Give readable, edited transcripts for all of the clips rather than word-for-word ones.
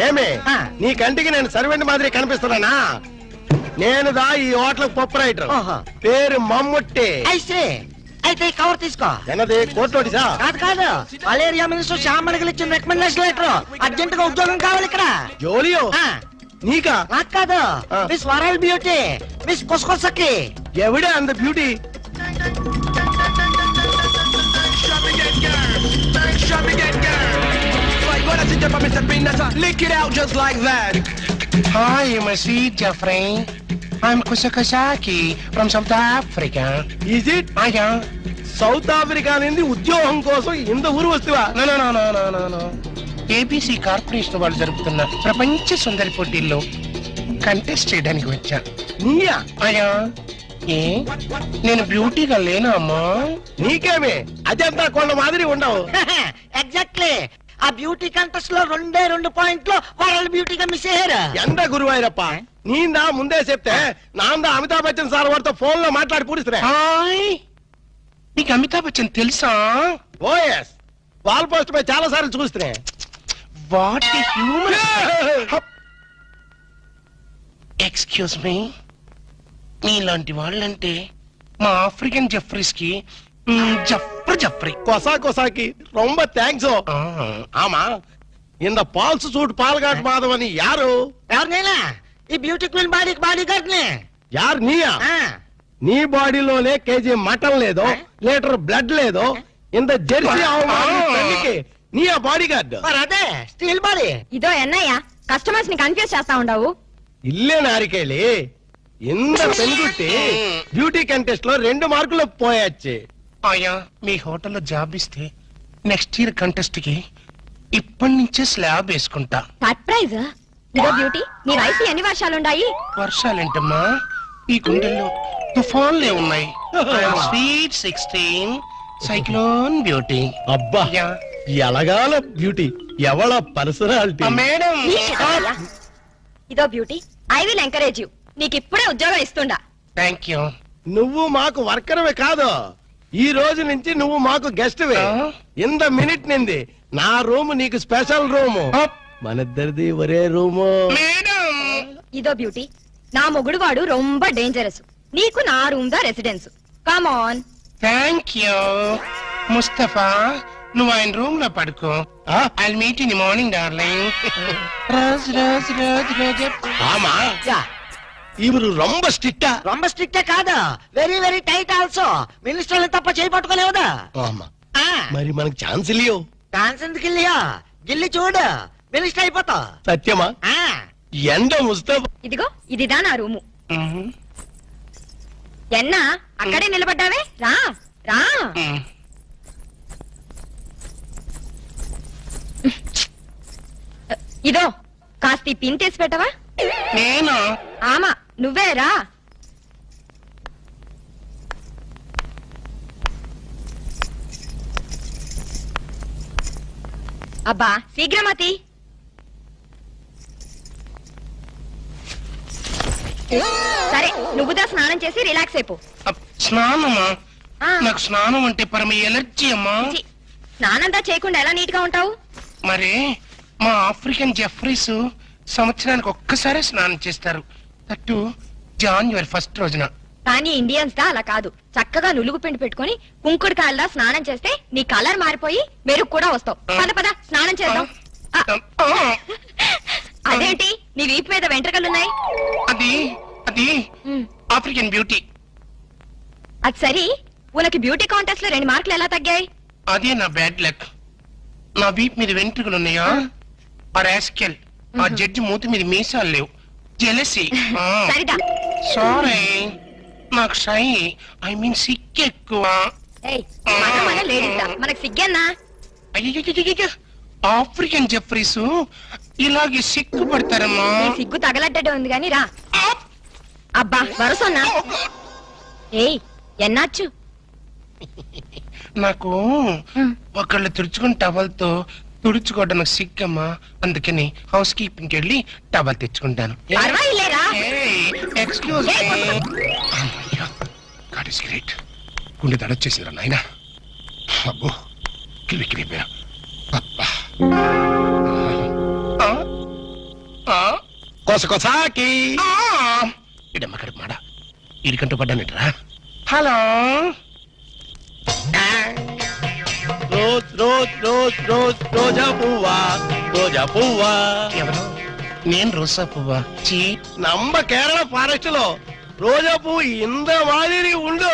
ఏమే నీ కంటికి నేను సర్వెంట్ మాదిరి కనిపిస్తున్నానా? నేను దా ఈ హోటల్ ప్రొపరైటర్, పేరు మమ్ముట్టి. అయితే కవర్ తీసుకో. ఎన్నది కోర్టులోటిసా? కాదు కాదు, మలేరియా మినిస్టర్ శ్యామణికి ఇచ్చిన రికమెండేషన్ లెటర్. అర్జెంట్ గా ఉద్యోగం కావాలి ఇక్కడ. జోలియో నీకా? నాకు కాదు, మిస్ వరల్డ్ బ్యూటీ, మిస్ కొసకొసకి. ఎవడే అంత beauty? Lick it out just like that. Hi, my sweet Jeffrey. I'm Kusakasaki from South Africa. Is it? Yeah. South Africa నుండి ఉద్యోగం కోసం ఇంత ఊరు వస్తువా? No. ఏబీసీ కార్పొరేషన్ వాళ్ళు జరుపుతున్న ప్రపంచ సుందరి పోటీల్లో కంటెస్ట్ చేయడానికి వచ్చా. నీయా? అయ్యా, ఏ నేను బ్యూటీగా లేనా అమ్మా? నీకేమే అజంతా కొండ మాదిరి ఉండవు. ఎగ్జాక్ట్లీ, ఆ బ్యూటీ కంటెస్ట్ లో 2 పాయింట్లు వరల్డ్ బ్యూటీగా మిస్ అయ్యారు. ఎంత గురువాయిరప్ప, నీందా ముందే చెప్తే నాందా అమితాబ్ బచ్చన్ సార్ వారితో ఫోన్ లో మాట్లాడి పూడిస్తున్నా. హాయ్, నీకు అమితాబ్ బచ్చన్ తెలుసా? ఓఎస్, వాల్ పోస్ట్ పై చాలా సార్లు చూస్తున్నా. What human. ఎక్స్క్యూజ్ మీ, మీలాంటి వాళ్ళంటే మా ఆఫ్రికన్ జెఫ్రీస్ కి జఫ్రీ. కొసాకి రొంబ థ్యాంక్స్. ఆమా, ఇంద పాల్స్ సూట్ పాల్గాట్ మాధవ్ అని యారు? ఎవరినైనా ఈ బ్యూటీ క్వీన్ బాడీ గార్డ్ నే. యారు నీయా? నీ బాడీలోనే కేజీ మటన్ లేదో, లీటర్ బ్లడ్ లేదో, ఇంత జెర్సీ అవమానికి నీయా బాడీ గార్డ్? మరి అదే స్టీల్ బాడీ. ఇదో ఎన్నయ్య, కస్టమర్స్ ని కన్ఫ్యూజ్ చేస్తా ఉండవు. ఇల్లే నారికేళి, ఇంత పెనుగుట్టి బ్యూటీ కంటెస్ట్ లో 2 మార్కులు పోయొచ్చి. అయ్యా, మీ హోటల్లో జాబ్ ఇస్తే నెక్స్ట్ ఇయర్ కంటెస్ట్ కి ఇప్పటి నుంచే స్లాబ్ వేసుకుంటా. సర్ప్రైజ్. ఇదో బ్యూటీ, నీ వయసు ఎన్ని వర్షాలుండాయి? వర్షాలేంటమ్మా, ఈ గుండెల్లో తుఫాన్లే ఉన్నాయి. Sweet 16 cyclone beauty. అబ్బా, ఎలగాల బ్యూటీ, ఎవళ పర్సనాలిటీ. మేడం, ఇదో beauty, I will encourage you. నీకు ఇప్పుడే ఉద్యోగం ఇస్తుండా. Thank you. నువ్వు మాకు వర్కర్వే కాదు, ఈ రోజు నుంచి నువ్వు మాకు గెస్ట్ వే. ఇంత మినిట్ నింది నా రూమ్ నీకు స్పెషల్ రూము, మనిద్దరిది ఒరే రూము. ఇదో బ్యూటీ, నా మొగుడు వాడు రొంబ డేంజరస్. నీకు నా రూమ్ దా residence. Come on. Thank you Mustafa, నువ్వు ఆయన రూమ్ లో పడుకో. I will meet in the morning darling. Rose rose rose Rose. ఆమా, ఇవరు రొంబ స్ట్రిక్టా? రొంబ స్ట్రిక్టే కాదు, వెరీ వెరీ టైట్ ఆల్సో. మినిస్టర్లు తప్ప చేయబట్టుకోలేవుదా? మరి మనకు ఛాన్స్ ఇల్లియో? ఛాన్స్ ఎందుకు ఇల్లియో? గిల్లి చూడు, మినిస్టర్ అయిపోతా. సత్యమా? ఎండ ముస్తఫా. ఇదిగో ఇదిదా నా రూము. ఎన్నా అక్కడే నిలబడ్డావే, రా రా. ఇదో కాస్త పిన్ తీసి పెట్టవా? నేను? ఆమా, నువ్వే రా. అబ్బా శీఘ్రమతి. సరే, నువ్వుదా స్నానం చేసి రిలాక్స్ అయిపో. స్నానమా? నాకు స్నానం అంటే పరమ ఎలర్జీ అమ్మా. స్నానంతా చేయకుండా ఎలా నీట్ గా ఉంటావు? మరి మా ఆఫ్రికన్ జెఫ్రీస్ సంవత్సరానికి ఒక్కసారి స్నానం చేస్తారు, దట్టు జాన్యువరి 1 రోజున. కానీ ఇండియన్స్ దా అలా కాదు. చక్కగా నులుగు పిండి పెట్టుకుని కుంకుడు కాయల్లా స్నానం చేస్తే నీ కలర్ మారిపోయి మెరుగు కూడా వస్తావు. పద స్నానం చేద్దాం. అదేంటి నీ వీపు మీద వెంట్రుకలున్నాయి? అది అది ఆఫ్రికన్ బ్యూటీ. అది సరి, ఉనకి బ్యూటీ కాంటెస్ట్ లో 2 మార్కులు ఎలా తగ్గాయి? అదే నా బ్యాడ్ లక్. నా వీపు మీద వెంట్రుకలు ఉన్నాయా? ఆ రాస్కెల్, ఆ జడ్జి మూతి మీద మీసాలు లేవు. జెలసీ. సరిదా. సారీ, నాకు షై, ఐ మీన్ సిక్ ఎక్కువ. మనకు సిగ్గన్నా? అయ్యో, ఆఫ్రికన్ జెఫ్రీస్ ఇలాగే సిగ్గు పడతారమ్మా. సిగ్గు తగలడ్డటే ఉంది గాని రా. అబ్బా వరుసన్నా. ఏయ్ ఎన్నాచ్చు? నాకు ఒకళ్ళు తుడుచుకుని టవల్తో తుడుచుకోవడానికి సిగ్గమ్మా, అందుకని హౌస్ కీపింగ్ వెళ్ళి టవల్ తెచ్చుకుంటాను. Excuse god is great. గుండె దడొచ్చేసిందిరా నాయనా. అబ్బో, కిలికిలిపోయా. అబ్బా, కొసకొసాకి ఇడమ్మ కడుపు మాడ ఇడికంటూ పడ్డానిట్రా. Hello rose rose rose rose రోజా పువ్వా రోజా పువ్వా. ఎవరు? నేను రోజా పువ్వా? చీ. நம்ம కేరళ ఫారెస్ట్ లో రోజా పువ్వు ఇంత మాదిరి ఉండు.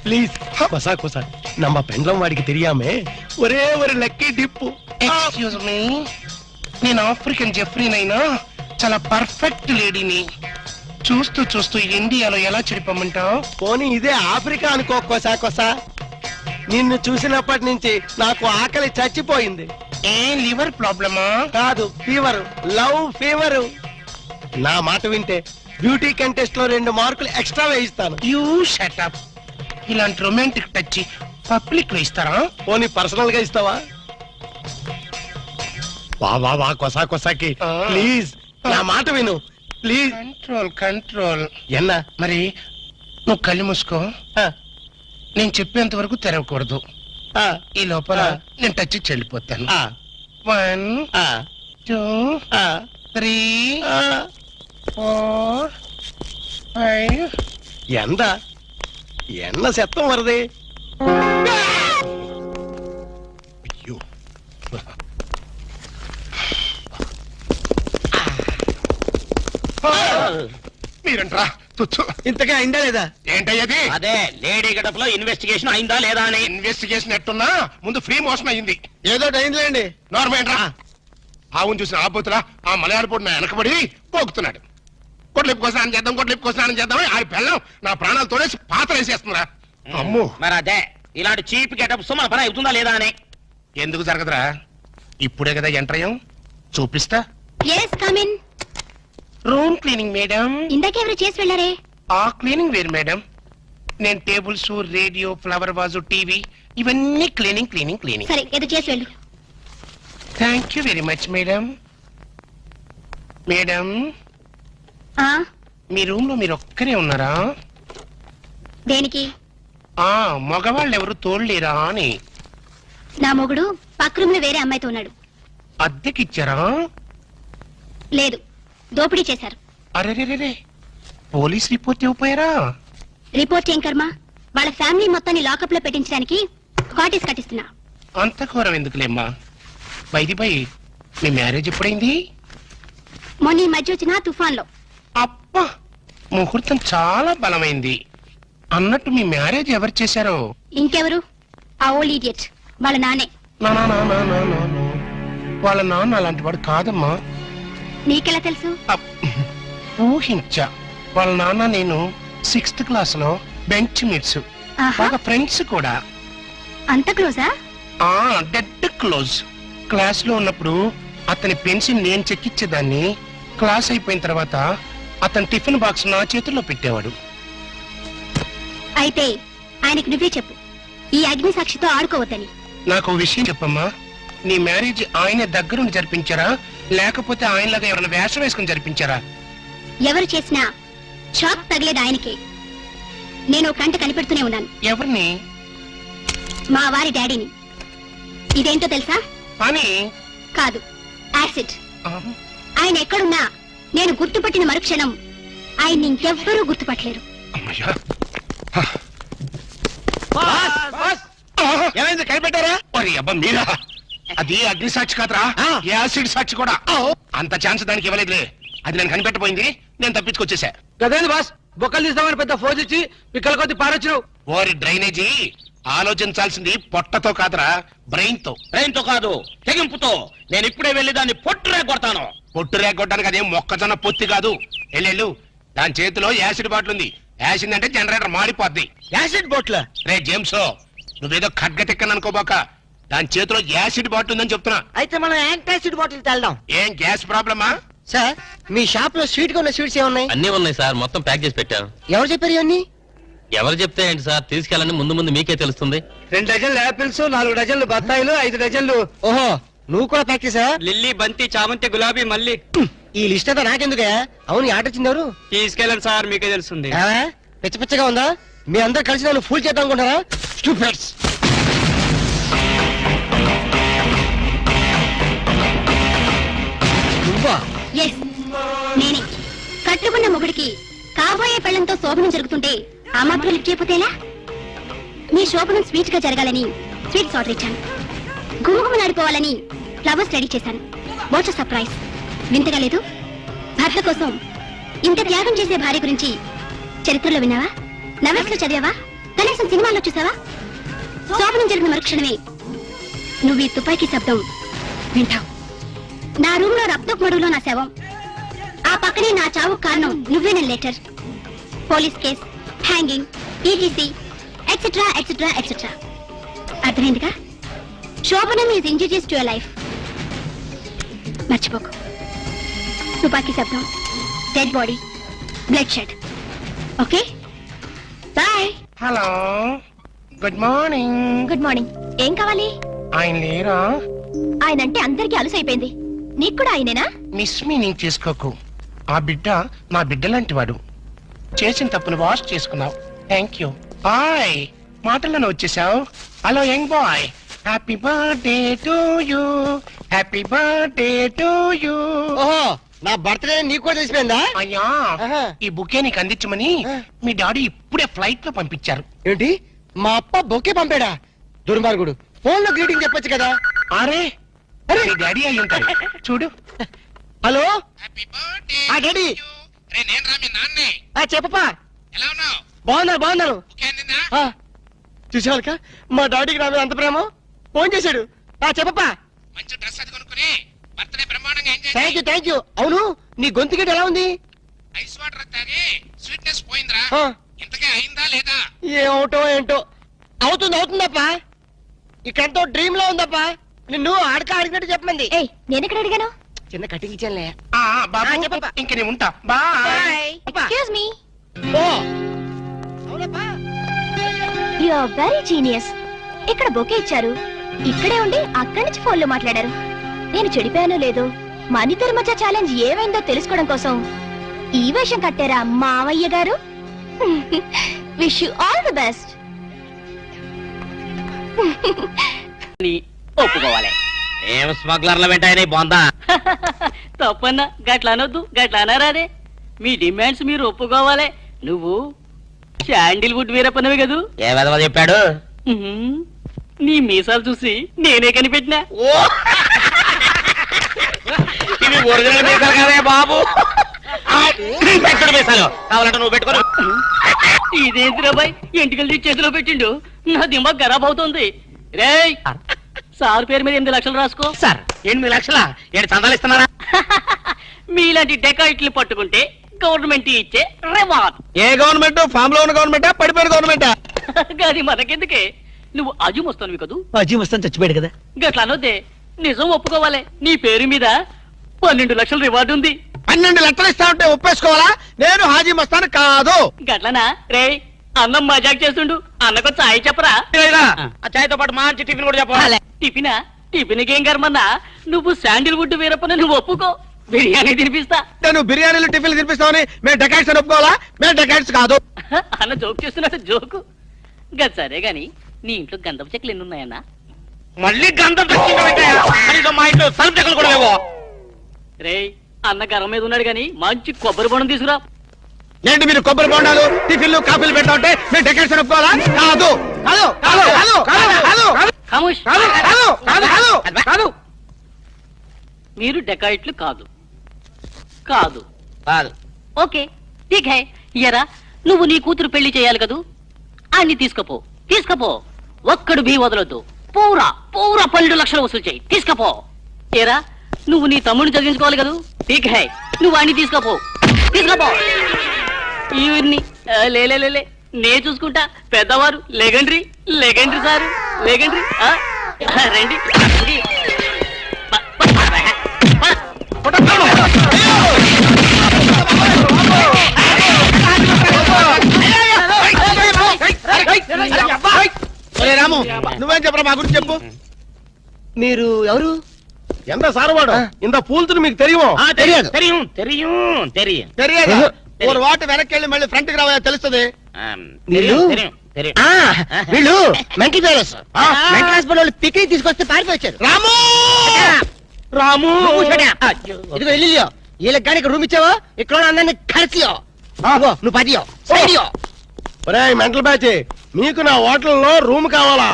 ప్లీజ్ కొసా కొసా நம்ம పెండ్లం వాడికి తెలియామే ఒరే ఒరే లక్కీ డిప్పు. ఎక్స్క్యూజ్ మీ, నేను ఆఫ్రికన్ జెఫ్రీనైనా చాలా పర్ఫెక్ట్ లేడీని. చూస్తూ చూస్తూ ఇండియాలో ఎలా చెడిపోమంటావు? పోనీ ఇదే ఆఫ్రికా అనుకో కొసా కొసా. నిన్ను చూసినప్పటి నుంచి నాకు ఆకలి చచ్చిపోయింది. ఏం లివర్ ప్రాబ్లమా? కాదు, ఫీవర్, లవ్ ఫీవర్. నా మాట వింటే బ్యూటీ కంటెస్ట్ లో 2 మార్కులు ఎక్స్ట్రా వేయిస్తాను. You shut up. ఇలాంటి రొమాంటిక్ టచ్ పబ్లిక్ లో ఇస్తారా? పోనీ పర్సనల్ గా ఇస్తావా? వా వా వా కొసా కొసాకి ప్లీజ్ నా మాట విను ప్లీజ్. Control control. ఎన్నా మరి నువ్వు కళ్ళు మూసుకో. ఆ, నేను చెప్పేంత వరకు తెరవకూడదు. ఆ, ఈ లోపల ఆ. నేను టచ్ చెల్లిపోతాను. ఆ, 1 ఆ, 2 ఆ, 3 ఆ. 4 5. என்ன சத்தம் வருது? అయ్యో. మీరంట్రా తుచ్చు. ఇంతకే అయిందా లేదా? ఏంటయ్యది? అదే లేడీ గడపలో ఇన్వెస్టిగేషన్ అయిందా లేదా అని. ఇన్వెస్టిగేషన్ ఎట్టున్నా ముందు ఫ్రీ మోషన్ అయింది. ఏదో అయిందిలేండి. నార్మల్ ఏంట్రా? ఆవును చూసిన ఆపోతులా ఆ మలయాళ పొడి నా వెనకబడి పోగుతున్నాడు. కొట్లిప్పు స్నానం చేద్దాం, కొట్లిప్పు స్నానం చేద్దాం. ఆ పెళ్ళం నా ప్రాణాలు తోడేసి పాత్ర వేసేస్తుందిరా. అమ్మో. మరి అదే ఇలాంటి చీప్ గెటప్స్ మన పని అవుతుందా లేదా అని. ఎందుకు జరగదురా? ఇప్పుడే కదా ఎంటర్ అయ్యాం, చూపిస్తా. Yes come in. Room cleaning madam. ఇందాకెవరు చేసి వెళ్ళారే? ఆ క్లీనింగ్ వేరు మేడం. నేను tables, radio, flower vase, TV ఇవన్నీ క్లీనింగ్ క్లీనింగ్ క్లీనింగ్. సరే ఏదో చేసి వెళ్ళు. Thank you very much madam. Madam, ఆ మీ రూమ్ లో మీరు ఒక్కరే ఉన్నారా? దేనికి? ఆ మగవాళ్ళు ఎవరు తోడలేరా అని. నా మొగుడు పక్క రూమ్ లో వేరే అమ్మాయితో ఉన్నాడు. అద్దెకిచ్చారా? లేదు, దోపిడీ చేశారు. అరెరెరే, పోలీస్ రిపోర్ట్ ఇవ్వపోయారా? రిపోర్ట్ ఏం కర్మ, వాళ్ళ ఫ్యామిలీ మొత్తాన్ని లాకప్ లో పెట్టించడానికి కాటేజ్ కట్టిస్తున్నా. అంత ఘోరం ఎందుకులేమ్మా. By me marriage ఎప్పుడైంది? మొన్న ఈ మధ్య వచ్చిన తుఫాన్ లో. అబ్బా, ముహూర్తం చాలా బలమైంది. అన్నట్టు మీ మ్యారేజ్ ఎవరు చేశారో? ఇంకెవరు? ఆ ఓల్డ్ ఈడియట్ వాళ్ళ నానే. నా నా నా నా నా నా నా. వాళ్ళ నాన్న అలాంటి వాడు కాదమ్మా. నీకెలా తెలుసు? ఊహించా. వాళ్ళ నాన్న నేను 6th క్లాస్ లో బెంచ్ మీట్స్, ఆహా, బాగా ఫ్రెండ్స్ కూడా. అంత క్లోజా? ఆ డెడ్ క్లోజ్. క్లాస్ లో ఉన్నప్పుడు అతని పెన్సిల్ నేను చెక్కిచ్చేదాన్ని. క్లాస్ అయిపోయిన తర్వాత అతని టిఫిన్ బాక్స్ నా చేతుల్లో పెట్టేవాడు. అయితే ఆయనకి నువ్వే చెప్పు, ఈ అగ్ని సాక్షితో ఆడుకోవద్దని. నాకు ఓ విషయం చెప్పమ్మా. నీ మ్యారేజ్ ఆయన దగ్గరుండి జరిపించారా, లేకపోతే ఆయనలాగా ఎవరైనా వేషం వేసుకుని జరిపించారా? ఎవరు చేసినా షాక్ తగిలేది ఆయనకే. నేను కంట కనిపెడుతూనే ఉన్నాను. ఎవరిని? మా వారి డాడీని. ఇదేంటో తెలుసా? అని కాదు, యాసిడ్. ఆయన ఎక్కడున్నా నేను గుర్తుపట్టిన మరుక్షణం ఆయన ఇంకెవ్వరూ గుర్తుపట్టలేరు. అమ్మయ్యా. ఏమైంది కనిపెట్టారా? మరి అబ్బా మీరా? అది అగ్ని సాక్షి కాదురా, యాసిడ్ సాక్షి కూడా. అంత ఛాన్స్ దానికి ఇవ్వలేదులే. అది నేను కనిపెట్టబోయింది, నేను తప్పించుకొచ్చేసా. గదేంది బాస్, బొక్కలు తీస్తామని పెద్ద ఫోజ్ ఇచ్చి పిక్కల కొద్ది పారొచ్చినావు. ఓరి డ్రైనేజీ, ఆలోచించాల్సింది పొట్టతో కాదురా, బ్రెయిన్ తో. బ్రెయిన్ తో కాదు, తెగింపుతో. నేను ఇప్పుడే వెళ్లి దాన్ని పొట్టురే కొడతాను. పొట్టు రేగొట్టడానికి అదేం మొక్కజొన్న పొత్తి కాదు. ఎల్లెళ్ళు, దాని చేతిలో యాసిడ్ బాటిల్ ఉంది. యాసిడ్ అంటే జనరేటర్ మాడిపోద్ది. యాసిడ్ బోట్ల రే జేమ్స్, నువ్వేదో ఖడ్గటెక్కని అనుకోబాక. దాని చేతిలో యాసిడ్ బాటిల్ ఉందని చెప్తున్నా. అయితే మనం యాంటాసిడ్ బాటిల్ తెల్దాం. ఏం గ్యాస్ ప్రాబ్లమా? సార్, మీ షాప్ లో స్వీట్ గా ఉన్న స్వీట్స్ ఏమున్నాయి? అన్నీ ఉన్నాయి సార్, మొత్తం ప్యాక్ చేసి పెట్టాను. ఎవరు చెప్పారు ఇవన్నీ? ఎవరు చెప్తే ఏంటి సార్, తీసుకెళ్ళండి, ముందు ముందు మీకే తెలుస్తుంది. 2 డజన్లు యాపిల్స్, 4 డజన్లు బత్తాయిలు, 5 డజన్లు. ఓహో, నువ్వు కూడా ప్యాక్ చేసా? లిల్లీ, బంతి, చామంతి, గులాబీ, మల్లి. ఈ లిస్ట్ అంతా నాకెందుకే? అవును, ఈ ఆట వచ్చింది ఎవరు? తీసుకెళ్ళండి సార్, మీకే తెలుస్తుంది. ఏవే, పిచ్చ పిచ్చగా ఉందా? మీ అందరు కలిసి నన్ను ఫూల్ చేద్దాం అనుకుంటారా? స్టూపిడ్స్. నువ్వా? ఎస్, మొగుడికి కాబోయే పెళ్లంతో శోభనం జరుగుతుంటే ఆ మాత్రం లిఫ్ట్ చేయకపోతేలా? మీ శోభనం స్వీట్ గా జరగాలని స్వీట్స్ ఆర్డర్ ఇచ్చాను. గుమగుమలాడిపోవాలని ఫ్లవర్స్ రెడీ చేశాను. What surprise! వింతగా లేదు? భర్త కోసం ఇంత త్యాగం చేసే భార్య గురించి చరిత్రలో విన్నావా? నవెల్స్ లో చదివావా? కనీసం సినిమాల్లో చూసావా? శోభనం జరిగిన మరుక్షణమే నువ్వు ఈ తుపాకీ శబ్దం వింటావు. నా రూమ్ లో రక్తపు మడుగులో నా శవం, ఆ పక్కనే నా చావు కారణం నువ్వేన letter, police case, hanging, ETC etcetera etcetera etcetera. అర్థమైందిగా? శోభనం is injurious to your life. మర్చిపోకు. తుపాకీ శబ్దం, dead body, bloodshed. Okay, bye. Hello, good morning. Good morning. ఏం కావాలి? ఆయన లేరా? ఆయన అంటే అందరికీ అలుసు అయిపోయింది. నీకు కూడా ఆయనేనా? మిస్ మీనింగ్ చేసుకోకు. ఆ బిడ్డ నా బిడ్డ లాంటి వాడు. చేసిన తప్పును వాష్ చేసుకున్నావు. Thank you. బాయ్. మాటల్లోనే వచ్చేసావు. Hello young boy, happy birthday to you, happy birthday to you. ఓహో, నా బర్త్డే నీకు కూడా తెలిసిపోయిందా? అయ్యా, ఆహా. ఈ బుకే నీకు అందించమని మీ డాడీ ఇప్పుడే ఫ్లైట్ లో పంపించారు. ఏంటి, మా అప్ప బొకే పంపాడా? దుర్మార్గుడు. ఫోన్ లో గ్రీటింగ్ చెప్పొచ్చు కదా. అరే మీ డాడీ అయి ఉంటాడు. చూడు. Hello, happy birthday. ఆ డాడీ. నేను రా మీ నాన్నే. చెప్పపా. ఎలా ఉన్నావు? బాగున్నాను. బుకే అందిందా? చూసేవాళ్ళక మా డాడీకి నా మీద అంత ప్రేమ. ఫోన్ చేశాడు. చెప్పపా. మంచి డ్రెస్ అది కొనుక్కుని బర్త్డే బ్రహ్మాండంగా ఎంజాయ్ చేయి. Thank you. అవును, నీ గొంతు గిట్ట ఎలా ఉంది? ఐస్ వాటర్ తాగి స్వీట్నెస్ పోయిందిరా. ఆ. ఇంతకే అయిందా లేదా? ఏమవుటో ఏంటో. అవుతుందప్పా. ఇక్కడంతో డ్రీమ్ లో ఉందప్పా. నిన్ను అడిగినట్టు చెప్పమంది. ఏయ్, నేనెక్కడ అడిగాను? చిన్న కటింగ్ ఇచ్చానులే. బాబు చెప్పప్పా. ఇంక నేను ఉంటా. బాయ్. Excuse me. ఓ, అవునప్పా. You are very genius. ఇక్కడ బొకే ఇచ్చారు, ఇక్కడే ఉండి అక్కడి నుంచి ఫోన్ లో మాట్లాడారు. నేను చెడిపోయానో లేదో, మన ఇద్దరి మధ్య ఛాలెంజ్ ఏమైందో తెలుసుకోవడం కోసం ఈ వేషం కట్టారా మావయ్య గారు? Wish you all the best. ఒప్పుకోవాలి. ఏం స్మగ్లర్ల వెంట ఆయన బాగుందా? తప్పన్నా గట్ల అనొద్దు, గట్ల అనరాదే. మీ డిమాండ్స్ మీరు ఒప్పుకోవాలి. నువ్వు శాండిల్వుడ్ వీరప్పనవి కదూ. ఏ విధవ చెప్పాడు? ఉహుం. నీ మీసాలు చూసి నేనే కనిపెట్టినా. ఇవి ఒరిజినల్ మీసాలు కదే బాబు. పెట్టడు మీసాలు కావాలంటే నువ్వు పెట్టుకో. ఇదేంటి రాబాయ్, ఎంటికలు తీసి చేతిలో పెట్టిండు. నా దిమాగ్ ఖరాబ్ అవుతుంది. రేయ్, సార్ పేరు మీద 8 లక్షలు రాసుకో. సార్ 8 లక్షల ఏడు చందాలు ఇస్తున్నారా? మీలాంటి డెకాయిట్లు పట్టుకుంటే గవర్నమెంట్ ఇచ్చే రివార్డ్. ఏ గవర్నమెంట్? ఫామ్ లో ఉన్న గవర్నమెంటా, పడిపోయిన గవర్నమెంటా? గది మనకెందుకే, నువ్వు అజీమ్ వస్తాను కదూ. అజీ వస్తాను చచ్చిపోయాడు కదా. గట్లా అనొద్దే, నిజం ఒప్పుకోవాలి. నీ పేరు మీద 12 లక్షల రివార్డు ఉంది. 12 లక్షలు ఇస్తా ఉంటే ఒప్పేసుకోవాలా? నేను హాజీ మస్తాను కాదు. గట్లనా? రేయ్, అన్నం మజాక్ చేస్తుండు. అన్నకు చాయ్ చెప్పరా? ఆ చాయ్తో పాటు మంచి టిఫిన్ కూడా చెప్పాలి. టిఫినా? టిఫిన్కి ఏం కర్మన్నా, నువ్వు శాండిల్వుడ్ వీరప్పని నువ్వు ఒప్పుకో, బిర్యానీ తినిపిస్తా. నేను బిర్యానీలు టిఫిన్లు తినిపిస్తామని మేము డెకాట్స్ అని ఒప్పుకోవాలా? మేము డెకాట్స్ కాదు. అన్న జోక్ చేస్తున్నాడు. జోకు గది సరే గాని, నీ ఇంట్లో గంధపు చెక్కలు ఎన్ని ఉన్నాయన్నా? మళ్ళీ గంధం తెచ్చిందో మా ఇంట్లో సరుపు చెక్కలు కూడా లేవో. రేయ్, అన్న గర్వం మీద ఉన్నాడు గాని మంచి కొబ్బరి బొండం తీసుకురా. ఏంటి మీరు కొబ్బరి బొండాలు, టిఫిన్లు, కాఫీలు పెడతా ఉంటే మేము డెకాట్స్ అని ఒప్పుకోవాలా? కాదు కాదు కాదు కాదు కాదు కాదు ఖమోష్. కాదు కాదు కాదు కాదు. మీరు డెకాయిట్లు కాదు. కాదు కాదు. ఓకే, ఠీక్ హై. ఎరా, నువ్వు నీ కూతురు పెళ్లి చేయాలి కదూ. అన్ని తీసుకపో, తీసుకపో. ఒక్కడు బీ వదలొద్దు. పూరా పూరా 12 లక్షలు వసూలు చేయి. తీసుకపో. ఏరా, నువ్వు నీ తమ్ముడిని చదివించుకోవాలి కదూ. ఠీక్ హై, నువ్వు అన్ని తీసుకపో, తీసుకపో. ఈవిడ్ని లే నే చూసుకుంటా. పెద్దవారు లెగండ్రీ లెగండ్రీ సారు లెగండ్రీ. రండి రండి. ఒరే రాము, నువ్వేం చెప్పరా మా గురించి చెప్పు. మీరు ఎవరు? ఎంత సారవాడు ఇంత పూల్తుని మీకు తెలియమో? తెలియదు. తెలియదు. ఒక వాటి వెనక్కి వెళ్ళి మళ్ళీ ఫ్రంట్ కి రావా తెలుస్తుంది. వీళ్ళు మెంటల్ పేరెంట్స్. మెంటల్ హాస్పిటల్ వాళ్ళు పిక్నిక్ తీసుకొస్తే పారిపోయారు. రాము రాము ఇదిగో ఇల్లు వీళ్ళకి కానీ రూమ్ ఇచ్చావా? ఇక్కడ అందరినీ కలిసియో నువ్వు పదియో సైడియో. ఒరేయ్ మెంటల్ బ్యాచ్, మీకు నా హోటల్లో రూమ్ కావాలా?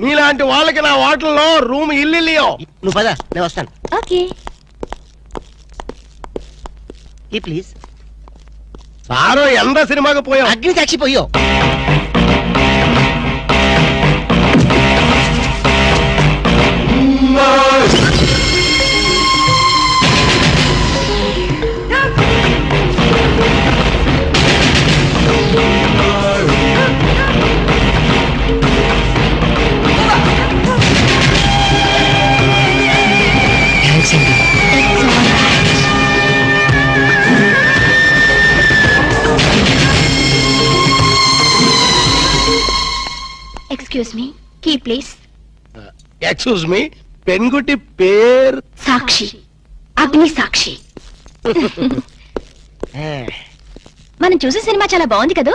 మీలాంటి వాళ్ళకి నా హోటల్లో రూమ్ ఇల్లియో. నువ్వు పద, నేను వస్తాను. ఓకే. ఈ ప్లీజ్. సారు ఎంత సినిమాకి పోయావు? అగ్ని సాక్షి పోయో. Excuse me, key please. Excuse me, పెన్గుటి పేరు సాక్షి, అగ్ని సాక్షి. మనం చూసే సినిమా చాలా బాగుంది కదా?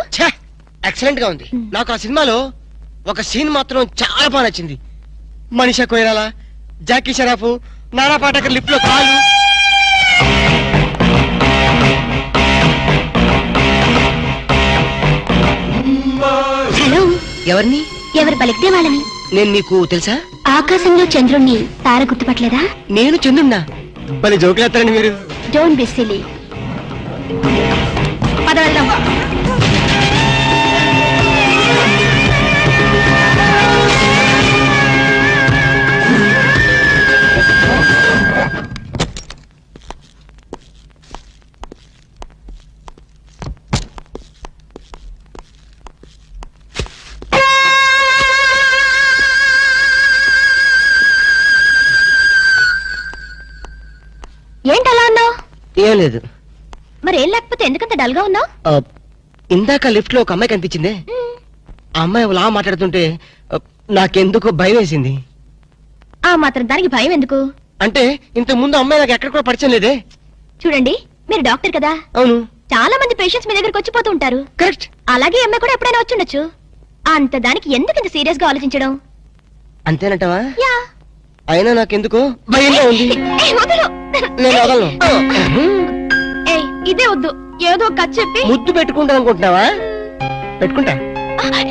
ఎక్సలెంట్ గా ఉంది. నాకు ఆ సినిమాలో ఒక సీన్ మాత్రం చాలా బాగా నచ్చింది. మనీషా కొయిరాలా, జాకీ షరాఫ్, నానా పాటకర్ లిప్ లో కాలు. హలో, ఎవరిని? ఎవరు పలికితే వాళ్ళని. నేను నీకు తెలుసా? ఆకాశంలో చంద్రుణ్ణి తార గుర్తుపట్టలేదా? నేను చందున్నా. భలే జోకులేస్తారండి మీరు. Don't be silly. పద వెళ్దాం. ఏంటలా ఉన్నావు? ఏం లేదు. మరేం లేకపోతే ఎందుకంత డల్ గా ఉన్నావు? ఇందాక లిఫ్ట్ లో ఒక అమ్మాయి కనిపించిందే. ఆ అమ్మాయి అలా మాట్లాడుతుంటే నాకెందుకో భయం వేసింది. ఆ మాత్రం దానికి భయం ఎందుకు? అంటే ఇంతకు ముందు అమ్మాయి నాకు ఎక్కడ కూడా పరిచయం లేదే. చూడండి, మీరు డాక్టర్ కదా. అవును. చాలా మంది పేషెంట్స్ మీ దగ్గరకు వచ్చిపోతూ ఉంటారు. కరెక్ట్. అలాగే ఈ అమ్మాయి కూడా ఎప్పుడైనా వచ్చుండొచ్చు. అంత దానికి ఎందుకు ఇంత సీరియస్ గా ఆలోచించడం? అంతేనంటావా? యా. అయినా నాకెందుకో భయంగా ఉంది. ఏయ్, వదలు. నేను వదలను. ఏయ్, ఇదే వద్దు. ఏదో ఒక కథ చెప్పి ముద్దు పెట్టుకుంటా అనుకుంటున్నావా? పెట్టుకుంటా.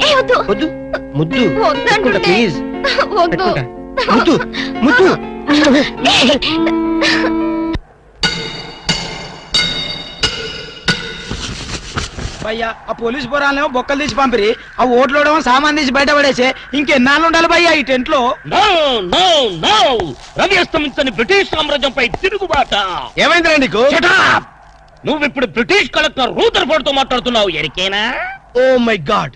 ఏయ్, వద్దు. వద్దు. ముద్దు వద్దు పెట్టుకుంటా అంటుంటే. ప్లీజ్. వద్దు. పెట్టుకుంటా. ముద్దు ముద్దు. భయ్యా ఆ పోలీస్ పోరాలేమో బొక్కలు తీసి పంపిరి, ఆ ఓట్లోడేమో సామాన్ తీసి బయట పడేసే. ఇంకెన్నాళ్ళు ఉండాలి భయ్యా ఈ టెంట్ లో? నో నో నో, రవి అస్తమించని బ్రిటిష్ సామ్రాజ్యంపై తిరుగుబాట. ఏమైందిరా నీకు? Shut up! నువ్వు ఇప్పుడు బ్రిటిష్ కలెక్టర్ రూదర్ఫోర్డ్ తో మాట్లాడుతున్నావు. ఎరికేనా? ఓ మై గాడ్,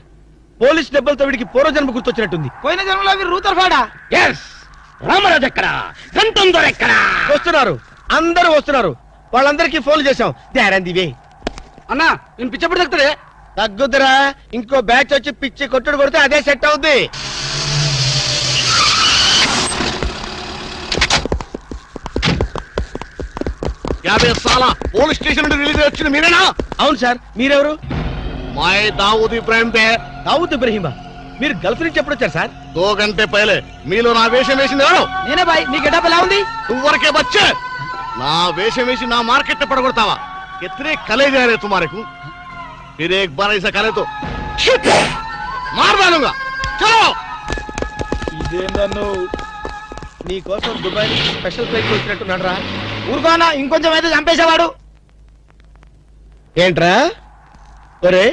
పోలీస్ దెబ్బలతో వీడికి పూర్వజన్మ గుర్తొచ్చినట్టుంది. పోయిన జన్మలో అవి రూతర్ఫాడా? ఎస్. రామరాజు ఎక్కడా? గంతందర్ ఎక్కడా? వస్తున్నారు, అందరూ వస్తున్నారు. వాళ్ళందరికీ ఫోన్ చేశాం. వే అన్నా నేను పిచ్చప్పుడు తగ్గుతాడే. తగ్గుద్దురా, ఇంకో బ్యాచ్ వచ్చి పిచ్చి కొట్టుడు కొడితే అదే సెట్ అవుద్ది. పోలీస్ స్టేషన్ నుండి రిలీజ్ వచ్చింది మీరేనా? అవును సార్, మీరెవరు? మై దావూద్ ఇబ్రాహిం పే. దావుద్ ఇబ్రహీమా, మీరు గల్ఫ్ నుంచి ఎప్పుడు వచ్చారు సార్? 2 గంటే పైలే. మీలో నా వేషం వేసింది ఎవరు? నేనే బాయ్. నీ గెటప్ ఎలా ఉంది? నువ్వరకే బచ్చే. నా వేషం వేసి నా మార్కెట్ పడగొడతావా? कितने कले जा रहे तुम्हारे को? फिर एक बार ऐसा करे तो मार डालूंगा. चलो. ఇదేందన్ను నీ కోసం దుబాయ్ నుంచి స్పెషల్ ఫ్లైట్ వచ్చినట్టున్నాడు రా. ఊరుకోనా, ఇంకొంచెం అయితే చంపేసేవాడు. ఏంట్రా ఒరే,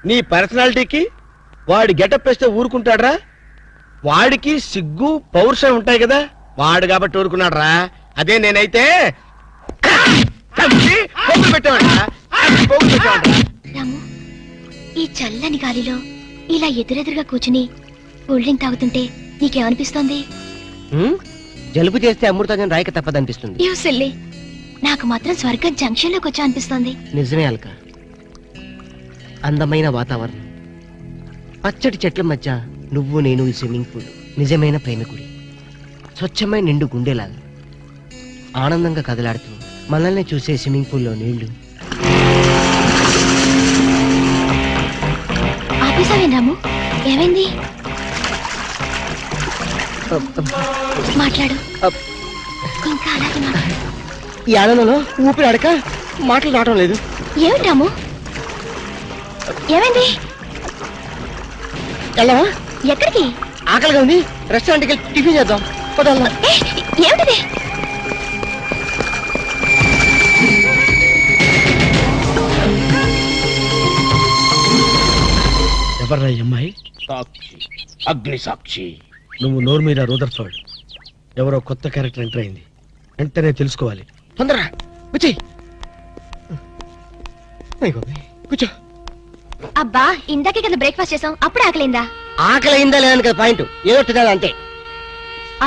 నీ పర్సనాలిటీకి వాడి గెటప్ వేస్తే ఊరుకుంటాడ్రా? వాడికి సిగ్గు పౌరుషం ఉంటాయి కదా, వాడు కాబట్టి ఊరుకున్నాడు రా. అదే నేనైతే రాము, ఈ చల్లని గాలిలో ఇలా ఎదురెదురుగా కూర్చుని కూల్ డ్రింక్ తాగుతుంటే నీకేమనిపిస్తోంది? జలుబు చేస్తే అమృతం రాయక తప్పదనిపిస్తుంది. యూ సిల్లీ, నాకు మాత్రం స్వర్గం జంక్షన్ లోకి వచ్చా అనిపిస్తోంది. నిజమే అల్క. అందమైన వాతావరణం, పచ్చటి చెట్ల మధ్య నువ్వు నేను ఈ స్విమ్మింగ్ పూల్, నిజమైన ప్రేమికుడి, స్వచ్ఛమైన నిండు గుండెలాగా ఆనందంగా కదలాడుతూ మనల్ని చూసే స్విమ్మింగ్ పూల్లో నీళ్లు. ఆపేసావేం రాము? ఏమైంది? మాట్లాడు, ఇంకా అలాగే మాట్లాడు. ఈ ఆనందంలో ఊపిరి అడక మాటలు రావడం లేదు. ఏమిటి రాము? ఏమైంది? వెళ్దామా? ఎక్కడికి? ఆకలిగా ఉంది, రెస్టారెంట్కి వెళ్ళి టిఫిన్ చేద్దాం. పదల్లా. ఏమిటిది? ఎవర్రా ఈ అమ్మాయి? సాక్షి, అగ్ని సాక్షి. నువ్వు నోరు మీద రూదర్ఫర్డ్. ఎవరో కొత్త క్యారెక్టర్ ఎంటర్ అయింది. వెంటనే తెలుసుకోవాలి. తొందరగా వచ్చి కూర్చో. అబ్బా, ఇందాకే కదా బ్రేక్ఫాస్ట్ చేసాం, అప్పుడే ఆకలిందా? ఆకలి అయిందా లేదని కదా పాయింట్. ఏదో తినాలి అంతే.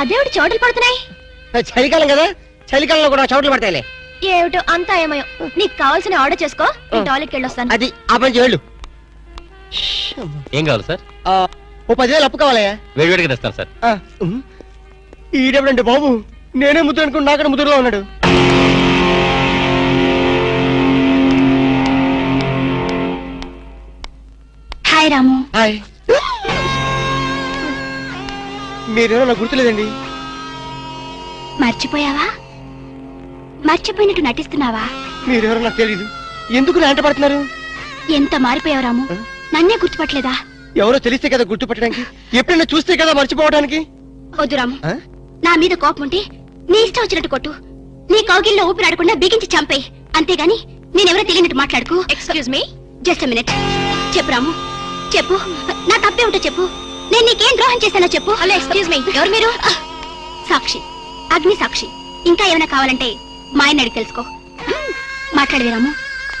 అదేవిటి చోటలు పడుతున్నాయి? చలికాలం కదా, చలికాలంలో కూడా చోట్లు పడతాయిలే. ఏమిటో అంతా ఏమయో. నీకు కావాల్సిన ఆర్డర్ చేసుకో, నేను టాయిలెట్కి వెళ్ళొస్తాను. అది ఆ పని వెళ్ళు. ఏం కావాలి సార్? ఓ 10,000 అప్పు కావాలయ్యా. వేడివేడిగా తెస్తాను సార్. ఈడెవడంటే బాబు, నేనే ముద్దు అనుకుని నాకడ ముద్దులో ఉన్నాడు. హాయ్ రాము. హాయ్. మీరేమో నాకు గుర్తులేదండి. మర్చిపోయావా? మర్చిపోయినట్టు నటిస్తున్నావా? మీరెవరో నాకు తెలియదు. ఎందుకు నా వెంట పడుతున్నారు? ఎంత మారిపోయావు రాము, నన్నే గుర్తుపట్టలేదా? ఎవరో తెలిస్తే కదా గుర్తుపట్టడానికి, ఎప్పుడైనా చూస్తే కదా మర్చిపోవడానికి. వద్దు రాము, నా మీద కోపం ఉంటే నీ ఇష్టం వచ్చినట్టు కొట్టు, నీ కౌగిల్లో ఊపిరాడకుండా బిగించి చంపేయి. అంతేగాని నేనెవరో తెలియనట్టు మాట్లాడుకు. Excuse me, just minute. చెప్పు రాము, చెప్పు. నా తప్పేమిటో చెప్పు. నేను నీకేం ద్రోహం చేశానో చెప్పు. హలో, ఎక్స్క్యూజ్ మీ, ఎవరు మీరు? సాక్షి, అగ్ని సాక్షి. ఇంకా ఏమైనా కావాలంటే మా ఆయన అడిగి తెలుసుకో. మాట్లాడవే రాము.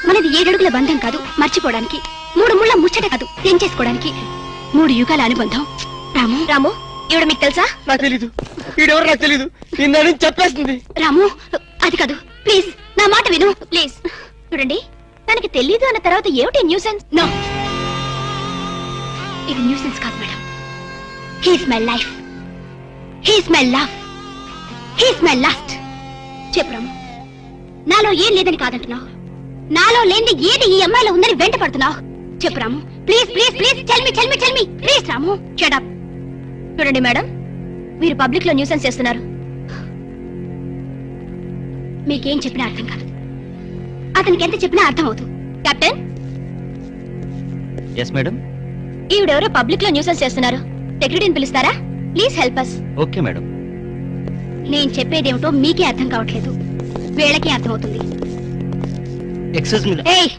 మనది 7 అడుగుల బంధం కాదు మర్చిపోవడానికి, 3 ముళ్ళ ముచ్చట కాదు తెంచేసుకోవడానికి, 3 యుగాల అనుబంధం. రాము, రాము, ఇవిడ మీకు తెలుసా? నాకు తెలీదు. ఈడెవరో నాకు తెలీదు. నిన్న నుంచి చెప్పేస్తుంది. రాము, అది కాదు, ప్లీజ్ నా మాట విను. ప్లీజ్ చూడండి, తనకి తెలీదు అన్న తర్వాత ఏమిటి న్యూసెన్స్? నో, ఇది న్యూసెన్స్ కాదు madam. He's my life, he's my love, he's my last. చెప్పు రాము, నాలో ఏం లేదని కాదంటున్నావు, నాలో లేని ఏది ఈ అమ్మాయిలో ఉందని వెంట పడుతున్నావు. చెప్పు Ramu, please please please, tell me please. Ramu, shut up. చూడండి మేడం, మీరు పబ్లిక్ లో న్యూసెన్స్ చేస్తున్నారు. మీకేం చెప్పినా అర్థం కాదు, అతనికి ఎంత చెప్పినా అర్థం అవుతుంది. Captain, yes madam. ఈవిడెవరో పబ్లిక్ లో న్యూసెన్స్ చేస్తున్నారు. సెక్రటరీని పిలుస్తారా? Please help us. Okay madam. నేను చెప్పేదేమిటో మీకే అర్థం కావట్లేదు, వీళ్ళకి అర్థం అవుతుంది. Excuse me. ఏయ్,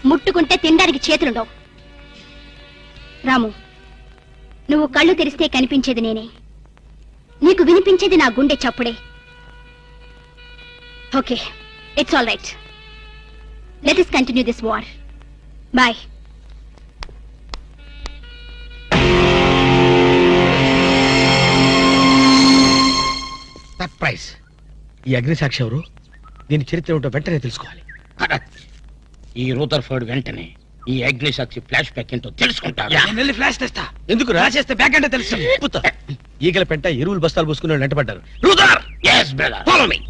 ముట్టుకుంటే తినడానికి చేతులుండవు. రాము, నువ్వు కళ్ళు తెరిస్తే కనిపించేది నేనే, నీకు వినిపించేది నా గుండె చప్పుడే. Okay, it's all right. Let us continue this war. Bye. Surprise. ఈ అగ్నిసాక్షి ఎవరు? దీని చరిత్ర ఏమిటో వెంటనే తెలుసుకోవాలి. ఈ రూదర్ఫర్డ్ వెంటనే ఈ అగ్ని సాక్షి ఫ్లాష్ బ్యాక్ ఏంటో తెలుసుకుంటాడు. నేను వెళ్ళి ఫ్లాష్ తెస్తా. ఎందుకు రా? చేస్తే బ్యాక్ అంటే తెలుసు. ఈగల పెంట ఎరువులు బస్తాలు పోసుకుని వెంటపడ్డారు. Brother, yes brother, follow me.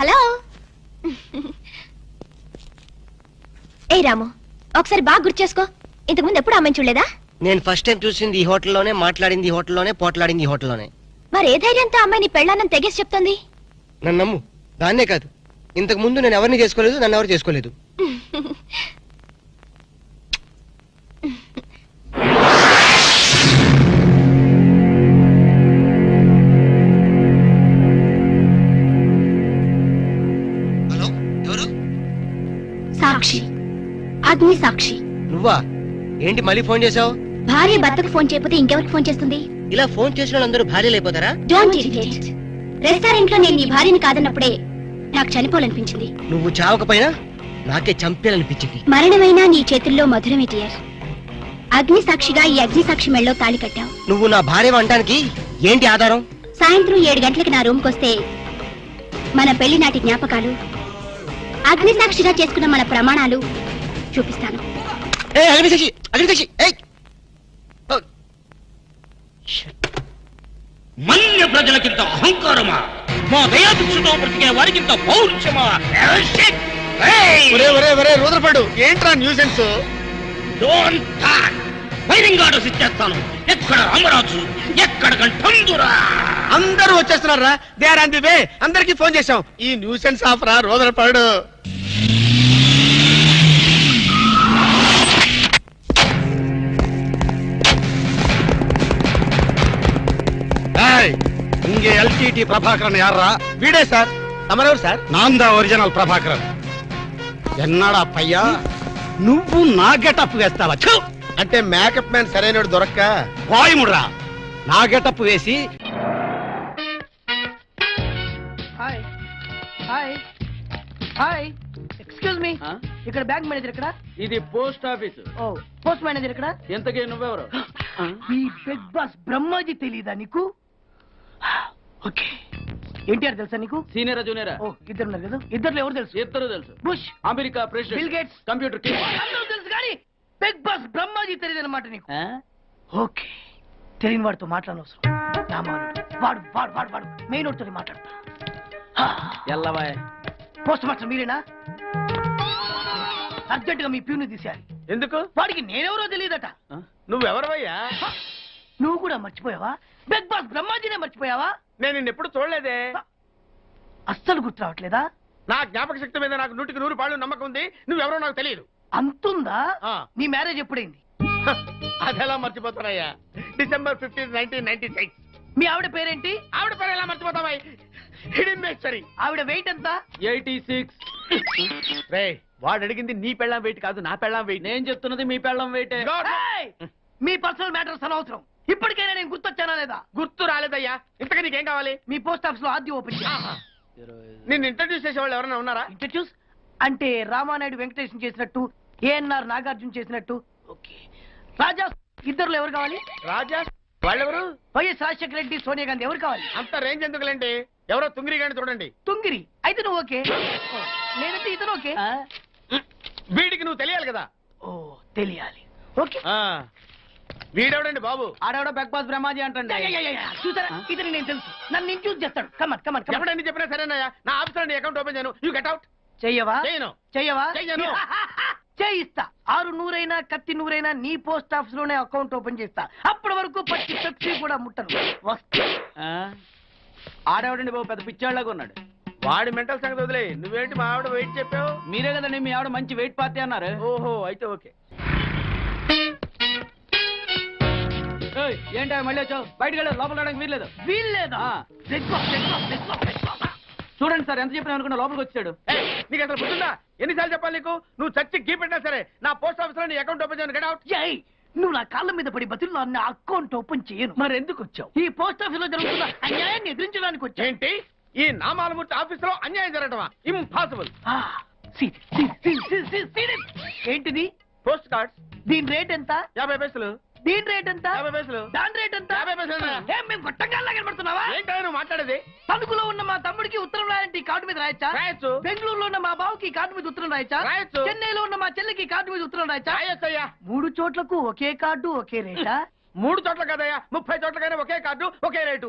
Hello. ఏ రాము, ఒకసారి బాగా గుర్తు చేసుకో, ఇంతకుముందు ఎప్పుడు అమ్మాయిని చూడలేదా? నేను ఫస్ట్ టైం చూసింది ఈ హోటల్లోనే, మాట్లాడింది ఈ హోటల్లోనే, పోట్లాడింది ఈ హోటల్లోనే. మరి ఏ ధైర్యంతో అమ్మాయిని పెళ్ళానని తెగేసి చెప్తుంది? నన్ను నమ్ము. దాన్నే కాదు, ఇంతకు ముందు నేను ఎవరిని చేసుకోలేదు, నన్ను ఎవరు చేసుకోలేదు. హలో, ఎవరు? సాక్షి, అగ్ని సాక్షి. నువ్వా? ఏంటి మళ్ళీ ఫోన్ చేసావు? భార్య భర్తకు ఫోన్ చేయకపోతే ఇంకెవరికి ఫోన్ చేస్తుంది? ఇలా ఫోన్ చేసిన వాళ్ళందరూ భార్యలు అయిపోతారా? Don't irritate. రెస్టారెంట్ లో నేను నీ భార్యని కాదన్నప్పుడే నాకు చనిపోవాలనిపించింది. నువ్వు చావకపోయినా నాకే చంపేయాలనిపించింది. మరణమైనా నీ చేతుల్లో మధురమే డియర్. అగ్ని సాక్షిగా ఈ అగ్ని సాక్షి మెళ్ళలో తాళి కట్టావు. నువ్వు నా భార్య అనడానికి ఏంటి ఆధారం? సాయంత్రం 7 గంటలకి నా రూమ్కి వస్తే మన పెళ్లి నాటి జ్ఞాపకాలు, అగ్ని సాక్షిగా చేసుకున్న మన ప్రమాణాలు చూపిస్తాను. మన్య ప్రజలకింత అహంకారమా? మా దయాభిక్షతో బ్రతికే వారికింత పౌరుషమా? రూద్రపడు ఏంట్రా nuisance? Don't talk. Firing orders ఇచ్చేస్తాను. ఎక్కడ రామరాజు, ఎక్కడ గంటందురా? అందరూ వచ్చేస్తున్నారా? They are on the way. అందరికి ఫోన్ చేశాం. ఈ న్యూసెన్స్ ఆఫ్ రా రూద్రపడు. ఇంగే ఎల్టీటీ ప్రభాకరన్ యార్రా? వీడే సార్. తమరెవరు సార్? నాందా ఒరిజినల్ ప్రభాకరన్. ఎన్నాడా పయ్యా నువ్వు నా గెటప్ వేస్తావా? ఛు! అంటే మేకప్ మ్యాన్ సరైనడు దొరక్క వాయుముడ్రా నా గెటప్ వేసి hi hi hi excuse me, ఇక్కడ బ్యాంక్ మేనేజర్ ఇక్కడ? ఇది పోస్ట్ ఆఫీస్. ఓ పోస్ట్ మేనేజర్ ఇక్కడ? ఎంతకీ నువ్వెవరు? ఈ బిగ్ బాస్ బ్రహ్మాజీ తెలీదా నీకు? ఓకే, ఎన్టీఆర్ తెలుసా నీకు? సీనియరా జూనియరా? ఓ ఇద్దరు ఉన్నారు కదా, ఇద్దరు ఎవరు తెలుసు? ఇద్దరు తెలుసు. Bush, America president, bill gates, computer king. అందరూ తెలుసు కానీ బిగ్ బాస్ బ్రహ్మాజీ తెలియదు అనమాట నీకు. ఓకే, తెలియని వాడితో మాట్లాడనవసరం. నా మానుడు వాడు వాడు వాడు వాడు మెయిన్ వాడితో మాట్లాడతా. ఎల్లవాయ్ పోస్ట్ మాస్టర్ మీరేనా? అర్జెంట్ గా మీ ప్యూని తీసేయాలి. ఎందుకు? వాడికి నేనెవరో తెలియదట. నువ్వెవరవయ్యా? నువ్వు కూడా మర్చిపోయావా? బిగ్ బాస్ బ్రహ్మాజీనే మర్చిపోయావా? నేను నిన్నెప్పుడు చూడలేదే. అస్సలు గుర్తు రావట్లేదా? నా జ్ఞాపక శక్తి మీద నాకు 100% నమ్మకం ఉంది. నువ్వెవరో నాకు తెలియదు. అంతుందా? ఆ. నీ మ్యారేజ్ ఎప్పుడైంది? అదెలా మర్చిపోతానయ్యా? December 15, 1996. మీ ఆవిడ పేరేంటి? ఆవిడ పేరు ఎలా మర్చిపోతావా? హిడెన్మేశ్వరి. ఆవిడ వెయిట్ ఎంత? 86. రే, వాడు అడిగింది నీ పెళ్ళాం వెయిట్ కాదు, నా పెళ్ళాం వెయిట్. నేను చెప్తున్నది మీ పెళ్ళాం వెయిట్. ఏయ్! మీ పర్సనల్ మ్యాటర్స్ అనవసరం. ఇప్పటికైనా నేను గుర్తొచ్చానా లేదా? గుర్తు రాలేదయ్యా. ఇంతగా నీకేం కావాలి? మీ పోస్ట్ ఆఫీస్ లో ఆద్యం ఓపెన్ చేయాలి. నిన్ను ఇంట్రడ్యూస్ చేసే వాళ్ళు ఎవరైనా ఉన్నారా? ఇంట్రడ్యూస్ అంటే రామానాయుడు వెంకటేశం చేసినట్టు, ఏఎన్ఆర్ నాగార్జున చేసినట్టు. ఓకే, రాజా ఇద్దరులో ఎవరు కావాలి? రాజా వాళ్ళెవరు? వైఎస్ రాజశేఖర రెడ్డి, సోనియా గాంధీ ఎవరు కావాలి? అంత రేంజ్ ఎందుకులేండి, ఎవరో తుంగిరి గాని చూడండి. తుంగిరి అయితే నువ్వు ఓకే, నేనంటే ఇతను ఓకే. వీడికి నువ్వు తెలియాలి కదా. ఓ తెలియాలి. ఓకే, వీడెవడండి బాబు? ఆడవిడ బిగ్ బాస్ బ్రహ్మాజీ అంటే చూసారా, ఇతని నేను తెలుసు. నన్ను ఇంట్యూస్ చేస్తాడు. Come on come on come on. ఎవడని చెప్పినా సరేనయ్యా. నా ఆఫీస్ లో అకౌంట్ ఓపెన్ చేయను. You get out. చెయ్యవా? చేయను. చెయ్యవా? చెయ్యను. చేయిస్తా. 600 కత్తి 100 నీ పోస్ట్ ఆఫీస్ లోనే అకౌంట్ ఓపెన్ చేస్తా. అప్పటి వరకు పచ్చి పెప్సీ కూడా ముట్టను. వస్తా. ఆడేవాడండి బాబు, పెద్ద పిచ్చాళ్ళగా ఉన్నాడు. వాడి మెంటల్ సంగతి వదిలే. నువ్వేంటి మా ఆవిడ వెయిట్ చెప్పావు? మీరే కదండి మీ ఆవిడ మంచి వెయిట్ పార్టీ అన్నారు. ఓహో, అయితే ఓకే. ఏంటా మళ్ళీ వచ్చావు? బయటకు వెళ్ళదు, లోపల రావడానికి వీల్లేదు. వీల్లేదా? చూడండి సార్, ఎంత చెప్పినా అనుకున్నా లోపలికి వచ్చాడు. నీకు అసలు గుర్తుందా? ఎన్నిసార్లు చెప్పాలి నీకు? నువ్వు చచ్చి గీ పెట్టినా సరే నా పోస్ట్ ఆఫీస్ లో నీ అకౌంట్ ఓపెన్ చేయను. Get out. నువ్వు నా కాళ్ళ మీద పడి బతుల్లో నా అకౌంట్ ఓపెన్ చేయను. మరి ఎందుకు వచ్చావు? ఈ పోస్ట్ ఆఫీస్ లో జరుగుతున్న అన్యాయాన్ని ఎదిరించడానికి వచ్చా. ఏంటి? ఈ నామాలమూర్తి ఆఫీస్ లో అన్యాయం జరగటమా? ఇంపాసిబుల్. ఏంటిది? Post cards. దీని రేట్ ఎంత? 50 పైసలు. దీని రేట్ ఎంత? 50 పైసలు. దాని రేట్ ఎంత? 50 పైసలు. ఏం మేము గొట్టంగాల్లా కనబడుతున్నావా? ఏంటో నువ్వు మాట్లాడేది? తణుకులో ఉన్న మా తమ్ముడికి ఉత్తరం రాయంటే కార్డు మీద రాయచ్చా? రాయొచ్చు. బెంగళూరులో ఉన్న మా బావుకి కార్డు మీద ఉత్తరం రాయచ్చా? రాయొచ్చు. చెన్నైలో ఉన్న మా చెల్లికి కార్డు మీద ఉత్తరం రాయచ్చా? రాయొచ్చయ్యా. 3 చోట్లకు ఒకే కార్డు ఒకే రేటా? 3 చోట్ల కదయ్యా, 30 చోట్లకైనా ఒకే కార్డు ఒకే రేటు.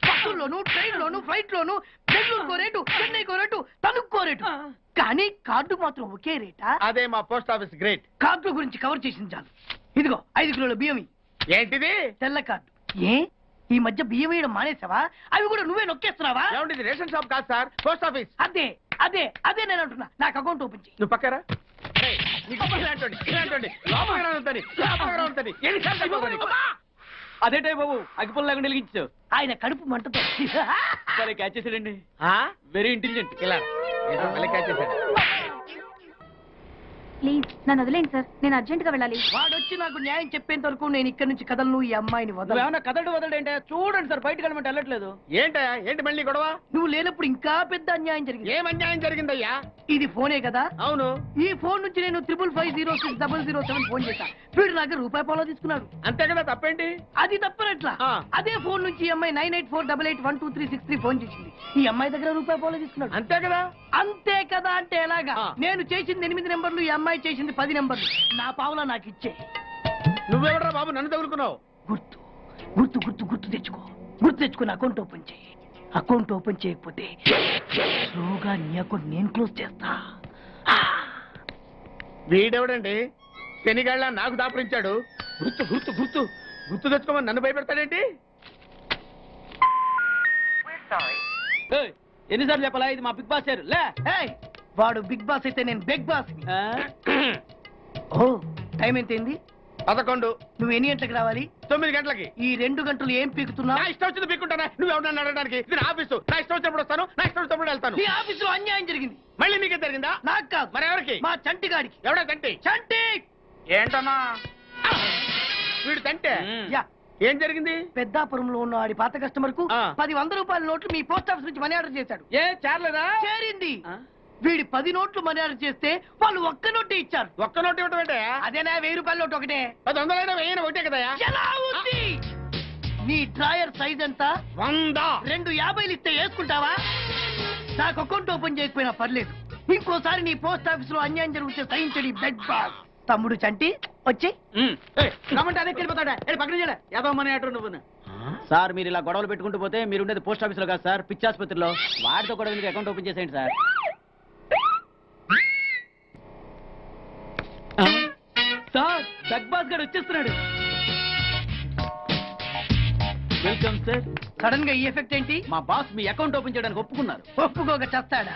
బస్సుల్లోను, ట్రైన్ లోను, ఫ్లైట్ లోను బెంగళూరుకో రేటు, చెన్నైకో రేటు, తణుక్కో రేటు. కానీ కార్డు మాత్రం ఒకే రేటా? అదే మా పోస్ట్ ఆఫీస్ గ్రేట్. కార్డు గురించి కవర్ చేసింది చాలు. ఇదిగో 5 కిలోల బియ్యం. ఏంటిది? తెల్ల కార్డు. ఏ ఈ మధ్య బియ్యం వేయడం మానేసావా? అవి కూడా నువ్వే నొక్కేస్తున్నావా? ఏమండి, ఇది రేషన్ షాప్ కాదు సార్, పోస్ట్ ఆఫీస్. అదే అదే అదే నేను అంటున్నా. నాకు అకౌంట్ ఓపెన్ చేయి. నువ్వు పక్కరా. అదేటే బాబు, అగ్గిపుల్ల లేకుండా వెలిగించావు. ఆయన కడుపు మంటతో సరే, క్యాచ్ చేసాడండి. Very intelligent. ఇలా మళ్ళీ క్యాచ్ చేశాడు. ప్లీజ్ నన్ను వదిలేండి సార్, నేను అర్జెంట్ గా వెళ్ళాలి. వాడొచ్చి నాకు న్యాయం చెప్పేంత వరకు నేను ఇక్కడి నుంచి కదలను. ఈ అమ్మాయిని వదలు. ఏమన్నా కదడు వదలంటే చూడండి సార్, బయటకు వెళ్ళమంటే వెళ్ళట్లేదు. ఏంటా? ఏంటి మళ్ళీ గొడవ? నువ్వు లేనప్పుడు ఇంకా పెద్ద అన్యాయం జరిగింది. ఏం అన్యాయం జరిగిందయ్యా? ఇది ఫోనే కదా? అవును. ఈ ఫోన్ నుంచి నేను 555060007 ఫోన్ చేశా. వీడు నాకు ₹1 తీసుకున్నాడు. అంతే కదా, తప్పేంటి? అది తప్పనట్లా. అదే ఫోన్ నుంచి ఈ అమ్మాయి 9848812363 ఫోన్ చేసింది. ఈ అమ్మాయి దగ్గర ₹1 తీసుకున్నాడు. అంతే కదా? అంతే కదా అంటే ఎలాగా? నేను చేసింది 8 నెంబర్లు, ఈ అమ్మాయి చేసింది 10 నెంబర్లు. నా పావులా నాకు ఇచ్చే. నువ్వెవడరా బాబు నన్ను తగులుకున్నావు? గుర్తు గుర్తు తెచ్చుకుని అకౌంట్ ఓపెన్ చేయి. అకౌంట్ ఓపెన్ చేయకపోతే స్లోగా నీ అకౌంట్ నేను క్లోజ్ చేస్తా. వీడెవడండి శనిగాళ్ళ నాకు దాపురించాడు. గుర్తు తెచ్చుకోమని నన్ను భయపెడతాడేంటి? ఎన్నిసార్లు చెప్పాలా ఇది మా బిగ్ బాస్ సార్ లే. ఏయ్, వాడు బిగ్ బాస్ అయితే నేను బిగ్ బాస్. ఓ టైం ఎంతైంది? 11. నువ్వు ఎన్ని గంటలకు రావాలి? 9 గంటలకి. ఈ 2 గంటలు ఏం పీకుతున్నావు? నా ఇష్టం వచ్చింది పీక్కుంటానా? నువ్వు ఎవరన్నా అడగడానికి? ఇది నా ఆఫీసు. నా ఇష్టం వచ్చినప్పుడు వస్తాను, నా ఇష్టం వచ్చినప్పుడు వెళ్తాను. ఈ ఆఫీసులో అన్యాయం జరిగింది. మళ్ళీ మీకే జరిగిందా? నాకు కాదు. మరి ఎవరికి? మా చంటి గాడికి. ఎవడా తంటి? చంటి ఏంటన్నా వీడు తంటే? యా, ఏం జరిగింది? పెద్దాపురంలో ఉన్న వాడి పాత కస్టమర్ కు ఆ. 10 రూపాయల నోట్లు మీ పోస్ట్ ఆఫీస్ నుంచి మనీ ఆర్డర్ చేశాడు. ఏ చేరలేదా? చేరింది. వీడి 10 నోట్లు మనీ ఆర్డర్ చేస్తే వాళ్ళు ఒక్క నోటు ఇచ్చారు. ఒక్క నోటు ఇవ్వటం ఏంటే? అదేనా 1000 రూపాయల నోటు ఒకటే. 10 వెయ్యి ఒకటే కదా? ఎలా ఉంది? నీ డ్రాయర్ సైజ్ ఎంత? 100. 2 50లు ఇస్తే వేసుకుంటావా? నాకు అకౌంట్ ఓపెన్ చేయకపోయినా పర్లేదు. ఇంకోసారి నీ పోస్ట్ ఆఫీస్ లో అన్యాయం జరిగితే సహించడి బెడ్ బాస్. తమ్ముడు చంటి వచ్చి రమ్మంటే అదే వెళ్ళిపోతాడా? పక్కన చేయలే ఏదో మనీ ఆర్డర్ నువ్వు. సార్ మీరు ఇలా గొడవలు పెట్టుకుంటూ పోతే మీరు ఉండేది పోస్ట్ ఆఫీస్ లో కాదు సార్, పిచ్చి ఆసుపత్రిలో. వాడితో కూడా మీకు అకౌంట్ ఓపెన్ చేసేయండి సార్. సార్ బిగ్ బాస్ గారు వచ్చేస్తున్నాడు. Welcome sir. సడన్ గా ఈ ఎఫెక్ట్ ఏంటి? మా బాస్ మీ అకౌంట్ ఓపెన్ చేయడానికి ఒప్పుకున్నారు. ఒప్పుకోక చేస్తాడా?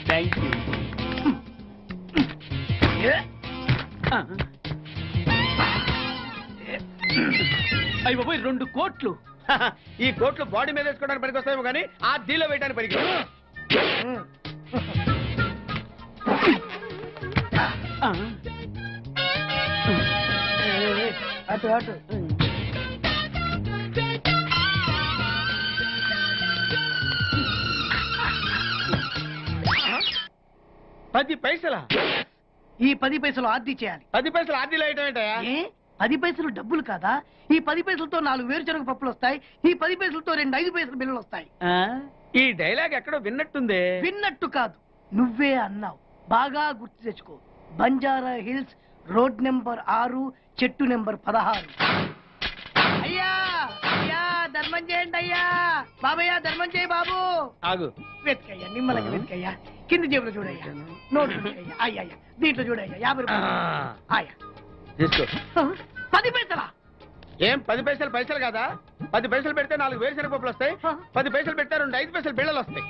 Thank you. అయ్యి బాబోయ్ 2 కోట్లు. ఈ కోట్లు బాడీ మీద వేసుకోవడానికి పనికి వస్తాయేమో కానీ ఆ దీలో వేయడానికి పనికి. అటు అటు. పది పైసలా? ఈ 10 పైసలు ఆర్డీ చేయాలి. 10 పైసలు ఆర్డీలో వేయటం ఏంటయా? ఏ 10 పైసలు డబ్బులు కాదా? ఈ 10 పైసలతో 4 వేరుశనగ పప్పులు వస్తాయి. ఈ 10 పైసలతో 2 5 పైసల బిల్లులు వస్తాయి. ఈ డైలాగ్ ఎక్కడో విన్నట్టుంది. విన్నట్టు కాదు, నువ్వే అన్నావు. బాగా గుర్తు తెచ్చుకో. బంజారా హిల్స్, రోడ్ నెంబర్ 6, చెట్టు నెంబర్ 16. అయ్యా అయ్యా ధర్మం చేయండి అయ్యా. బాబయ్యా ధర్మం చేయి బాబు. ఆగు. వెతికయ్యా, నిమ్మలంగా వెతికయ్యా. కింది జేబులో చూడయ్యా. నోట్లు చూడయ్యా. అయ్యా దీంట్లో చూడయ్యా. 50 రూపాయలు. అయ్యా తీసుకో. 10 పైసలా? ఏం 10 పైసలు పైసలు కాదా? 10 పైసలు పెడితే 4 వేరుశనగ పప్పులు వస్తాయి. 10 పైసలు పెడితే 2 5 పైసలు బిళ్ళలు వస్తాయి.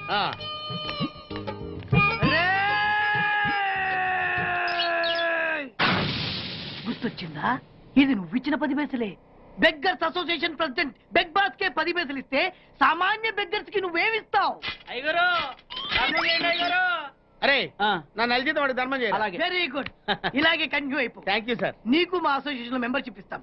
గుర్తొచ్చిందా? ఇది నువ్వు ఇచ్చిన 10 పైసలే. Beggars association president big boss కే 10 పైసలు ఇస్తే సామాన్య బెగ్గర్స్ కి నువ్వేమిస్తావు? అరే నా నలిజిత వాడికి ధర్మం చేయాలి. Very good. ఇలాగే కంటిన్యూ అయిపో. Thank you sir. నీకు మా అసోసియేషన్ లో మెంబర్షిప్ ఇస్తాం.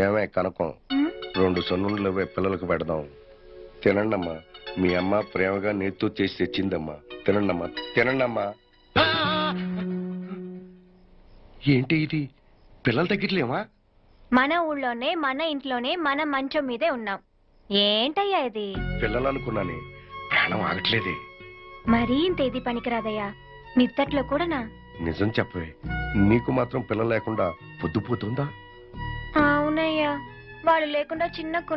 ఏమే కనకం 2 సొన్నులు పిల్లలకు పెడదాం. తినండమ్మా. మీ అమ్మ ప్రేమగా నేతితో చేసి తెచ్చిందమ్మా. తినండమ్మా తినండమ్మా. ఏంటి ఇది? పిల్లలు తగ్గట్లేమా? మన ఊళ్ళోనే మన ఇంట్లోనే మన మంచం మీదే ఉన్నాం. ఏంటయ్యా ఇది? పిల్లలు అనుకున్నానే, ప్రాణం ఆగట్లేదే. మరీ ఇంత ఇది పనికిరాదయ్యా. నిద్దట్లో కూడానా? నిజం చెప్పవే, నీకు మాత్రం పిల్లలు లేకుండా పొద్దుపోతుందా? అవునయ్యా, వాళ్ళు లేకుండా చిన్న